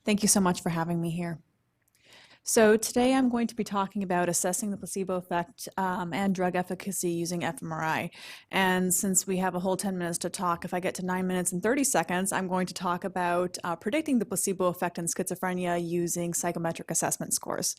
Thank you so much for having me here. So today I'm going to be talking about assessing the placebo effect and drug efficacy using fMRI. And since we have a whole 10 minutes to talk, if I get to 9 minutes and 30 seconds, I'm going to talk about predicting the placebo effect in schizophrenia using psychometric assessment scores.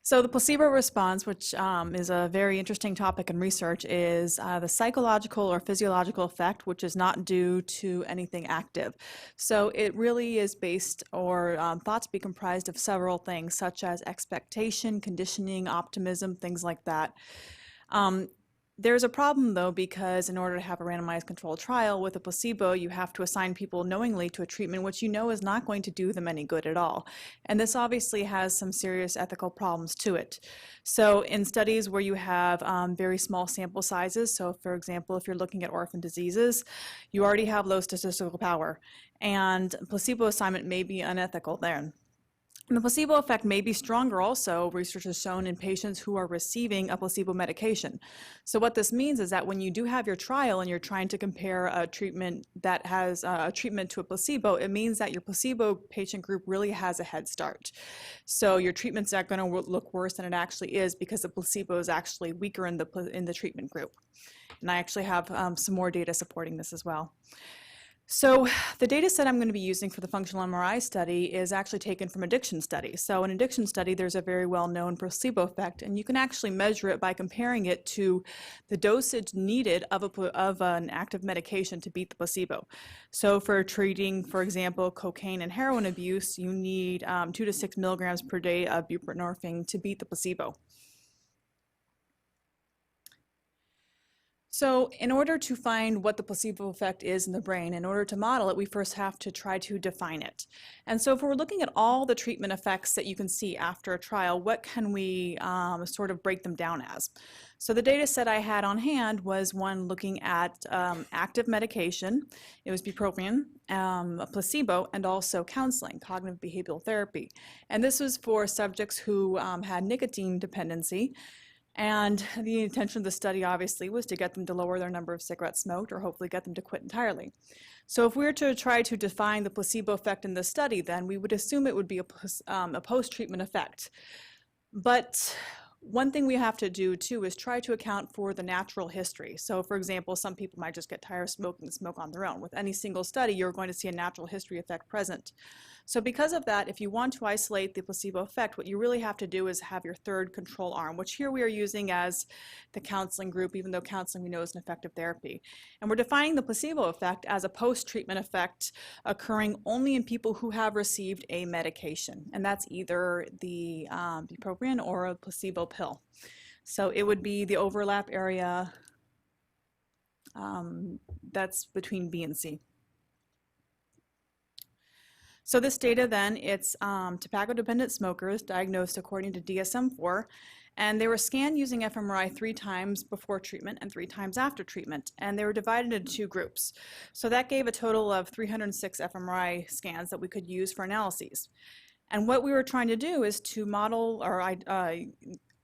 So the placebo response, which is a very interesting topic in research, is the psychological or physiological effect, which is not due to anything active. So it really is based or thought to be comprised of several things, such as expectation, conditioning, optimism, things like that. There's a problem, though, because in order to have a randomized controlled trial with a placebo, you have to assign people knowingly to a treatment which you know is not going to do them any good at all. And this obviously has some serious ethical problems to it. So in studies where you have very small sample sizes, so for example, if you're looking at orphan diseases, you already have low statistical power, and placebo assignment may be unethical there. And the placebo effect may be stronger also, research has shown, in patients who are receiving a placebo medication. So what this means is that when you do have your trial and you're trying to compare a treatment that has a treatment to a placebo, it means that your placebo patient group really has a head start. So your treatment's not going to look worse than it actually is because the placebo is actually weaker in the treatment group. And I actually have some more data supporting this as well. So the data set I'm going to be using for the functional MRI study is actually taken from addiction studies. So in addiction study, there's a very well-known placebo effect, and you can actually measure it by comparing it to the dosage needed of an active medication to beat the placebo. So for treating, for example, cocaine and heroin abuse, you need 2 to 6 milligrams per day of buprenorphine to beat the placebo. So in order to find what the placebo effect is in the brain, in order to model it, we first have to try to define it. And so if we're looking at all the treatment effects that you can see after a trial, what can we sort of break them down as? So the data set I had on hand was one looking at active medication. It was bupropion, a placebo, and also counseling, cognitive behavioral therapy. And this was for subjects who had nicotine dependency. And the intention of the study, obviously, was to get them to lower their number of cigarettes smoked or hopefully get them to quit entirely. So if we were to try to define the placebo effect in this study, then we would assume it would be a post-treatment effect. But one thing we have to do, too, is try to account for the natural history. So, for example, some people might just get tired of smoking and smoke on their own. With any single study, you're going to see a natural history effect present. So because of that, if you want to isolate the placebo effect, what you really have to do is have your third control arm, which here we are using as the counseling group, even though counseling we know is an effective therapy. And we're defining the placebo effect as a post-treatment effect occurring only in people who have received a medication. And that's either the bupropion or a placebo pill. So it would be the overlap area that's between B and C. So this data then, it's tobacco-dependent smokers diagnosed according to DSM-4, and they were scanned using fMRI 3 times before treatment and 3 times after treatment, and they were divided into 2 groups. So that gave a total of 306 fMRI scans that we could use for analyses. And what we were trying to do is to model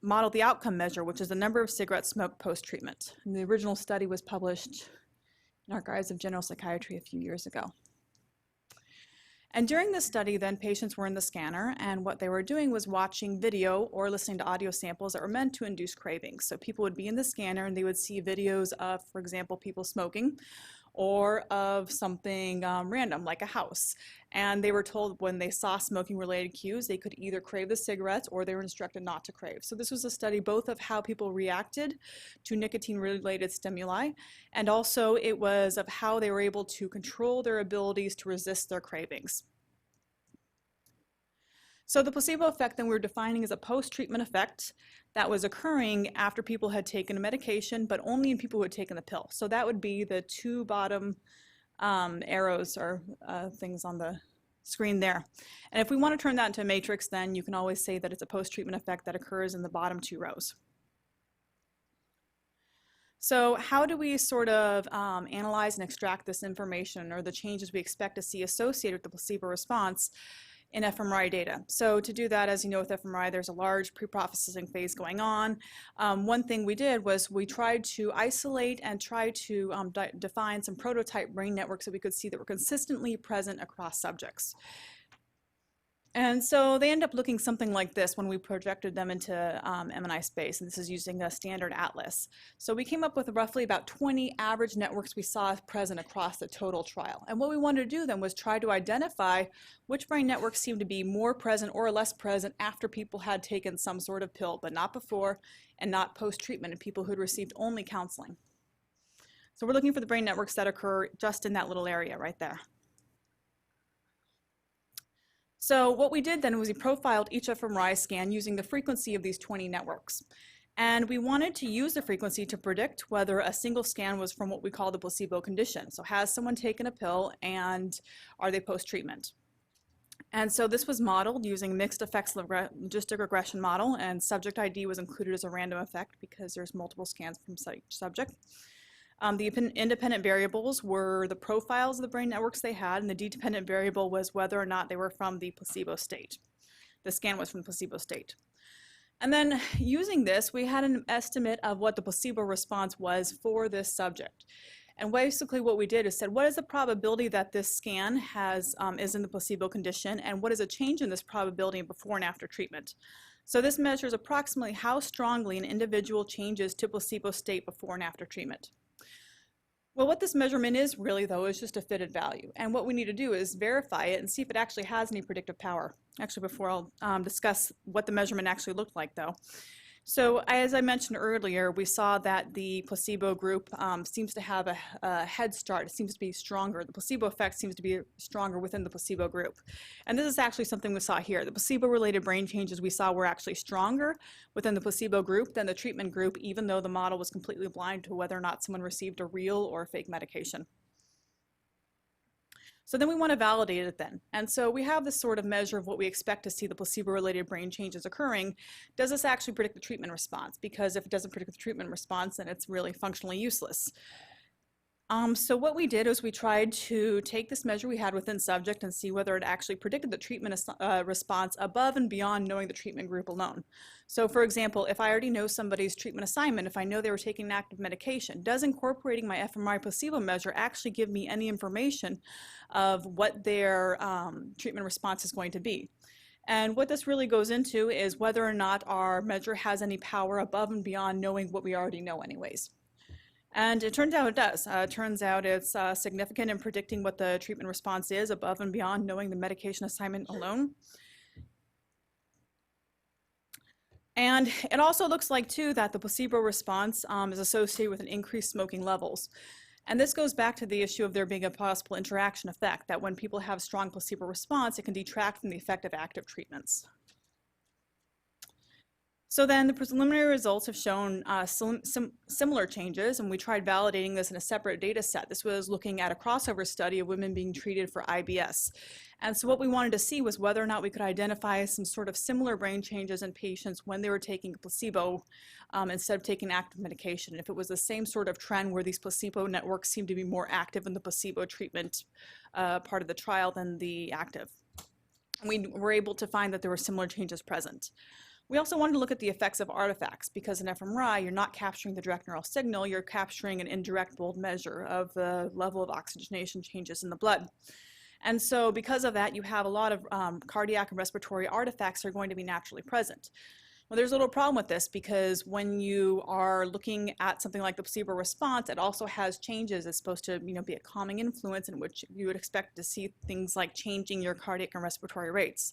the outcome measure, which is the number of cigarettes smoked post-treatment. The original study was published in Archives of General Psychiatry a few years ago. And during this study, then, patients were in the scanner, and what they were doing was watching video or listening to audio samples that were meant to induce cravings. So people would be in the scanner, and they would see videos of, for example, people smoking, or of something random, like a house. And they were told when they saw smoking-related cues, they could either crave the cigarettes or they were instructed not to crave. So this was a study both of how people reacted to nicotine-related stimuli, and also it was of how they were able to control their abilities to resist their cravings. So the placebo effect then we're defining as a post-treatment effect that was occurring after people had taken a medication, but only in people who had taken the pill. So that would be the 2 bottom arrows or things on the screen there. And if we want to turn that into a matrix, then you can always say that it's a post-treatment effect that occurs in the bottom 2 rows. So how do we sort of analyze and extract this information or the changes we expect to see associated with the placebo response? in fMRI data. So to do that, as you know, with fMRI, there's a large pre-processing phase going on. One thing we did was we tried to isolate and try to define some prototype brain networks that we could see that were consistently present across subjects. And so they end up looking something like this when we projected them into MNI space, and this is using a standard atlas. So we came up with roughly about 20 average networks we saw present across the total trial. And what we wanted to do then was try to identify which brain networks seemed to be more present or less present after people had taken some sort of pill, but not before and not post-treatment, in people who had received only counseling. So we're looking for the brain networks that occur just in that little area right there. So what we did then was we profiled each fMRI scan using the frequency of these 20 networks. And we wanted to use the frequency to predict whether a single scan was from what we call the placebo condition. So has someone taken a pill and are they post-treatment? And so this was modeled using mixed effects logistic regression model, and subject ID was included as a random effect because there's multiple scans from each subject. The independent variables were the profiles of the brain networks they had, and the dependent variable was whether or not they were from the placebo state. The scan was from the placebo state. And then using this, we had an estimate of what the placebo response was for this subject. And basically what we did is said, what is the probability that this scan is in the placebo condition, and what is a change in this probability before and after treatment? So this measures approximately how strongly an individual changes to placebo state before and after treatment. Well, what this measurement is really, though, is just a fitted value. And what we need to do is verify it and see if it actually has any predictive power. Actually, before I'll discuss what the measurement actually looked like, though. So as I mentioned earlier, we saw that the placebo group seems to have a head start. It seems to be stronger. The placebo effect seems to be stronger within the placebo group. And this is actually something we saw here. The placebo-related brain changes we saw were actually stronger within the placebo group than the treatment group, even though the model was completely blind to whether or not someone received a real or fake medication. So then we want to validate it then. And so we have this sort of measure of what we expect to see the placebo-related brain changes occurring. Does this actually predict the treatment response? Because if it doesn't predict the treatment response, then it's really functionally useless. So what we did is we tried to take this measure we had within subject and see whether it actually predicted the treatment response above and beyond knowing the treatment group alone. So for example, if I already know somebody's treatment assignment, if I know they were taking an active medication, does incorporating my fMRI placebo measure actually give me any information of what their treatment response is going to be? And what this really goes into is whether or not our measure has any power above and beyond knowing what we already know anyways. And it turns out it does. It turns out it's significant in predicting what the treatment response is above and beyond knowing the medication assignment alone. And it also looks like, too, that the placebo response is associated with an increased smoking levels. And this goes back to the issue of there being a possible interaction effect, that when people have strong placebo response, it can detract from the effect of active treatments. So then the preliminary results have shown similar changes, and we tried validating this in a separate data set. This was looking at a crossover study of women being treated for IBS. And so what we wanted to see was whether or not we could identify some sort of similar brain changes in patients when they were taking placebo instead of taking active medication. If it was the same sort of trend where these placebo networks seemed to be more active in the placebo treatment part of the trial than the active. And we were able to find that there were similar changes present. We also wanted to look at the effects of artifacts, because in fMRI, you're not capturing the direct neural signal, you're capturing an indirect bold measure of the level of oxygenation changes in the blood. And so because of that, you have a lot of cardiac and respiratory artifacts that are going to be naturally present. Well, there's a little problem with this, because when you are looking at something like the placebo response, it also has changes. It's supposed to be a calming influence in which you would expect to see things like changing your cardiac and respiratory rates.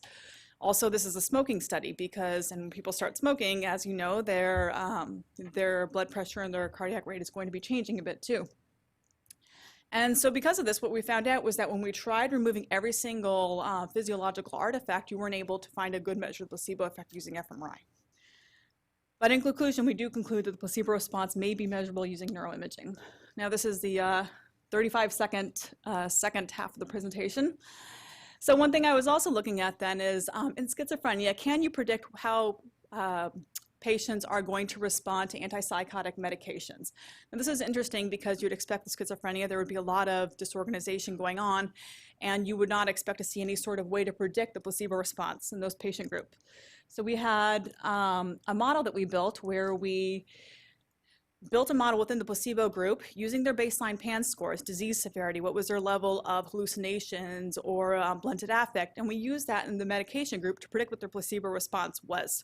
Also, this is a smoking study because when people start smoking, as you know, their blood pressure and their cardiac rate is going to be changing a bit too. And so because of this, what we found out was that when we tried removing every single physiological artifact, you weren't able to find a good measure of the placebo effect using fMRI. But in conclusion, we do conclude that the placebo response may be measurable using neuroimaging. Now this is the 35-second second half of the presentation. So one thing I was also looking at then is in schizophrenia, can you predict how patients are going to respond to antipsychotic medications. And this is interesting because you'd expect with schizophrenia there would be a lot of disorganization going on, and you would not expect to see any sort of way to predict the placebo response in those patient groups. So we had a model that we built where we built a model within the placebo group using their baseline PANSS scores, disease severity, what was their level of hallucinations or blunted affect, and we used that in the medication group to predict what their placebo response was.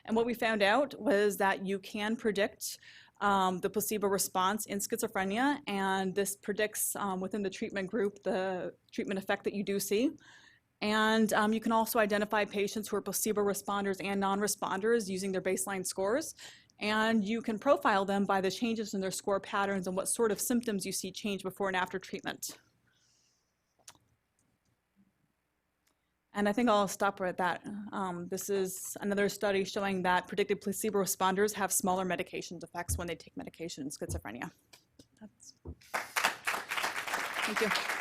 And what we found out was that you can predict the placebo response in schizophrenia, and this predicts within the treatment group the treatment effect that you do see. And you can also identify patients who are placebo responders and non-responders using their baseline scores. And you can profile them by the changes in their score patterns and what sort of symptoms you see change before and after treatment. And I think I'll stop right at that. This is another study showing that predicted placebo responders have smaller medication effects when they take medication in schizophrenia. Thank you.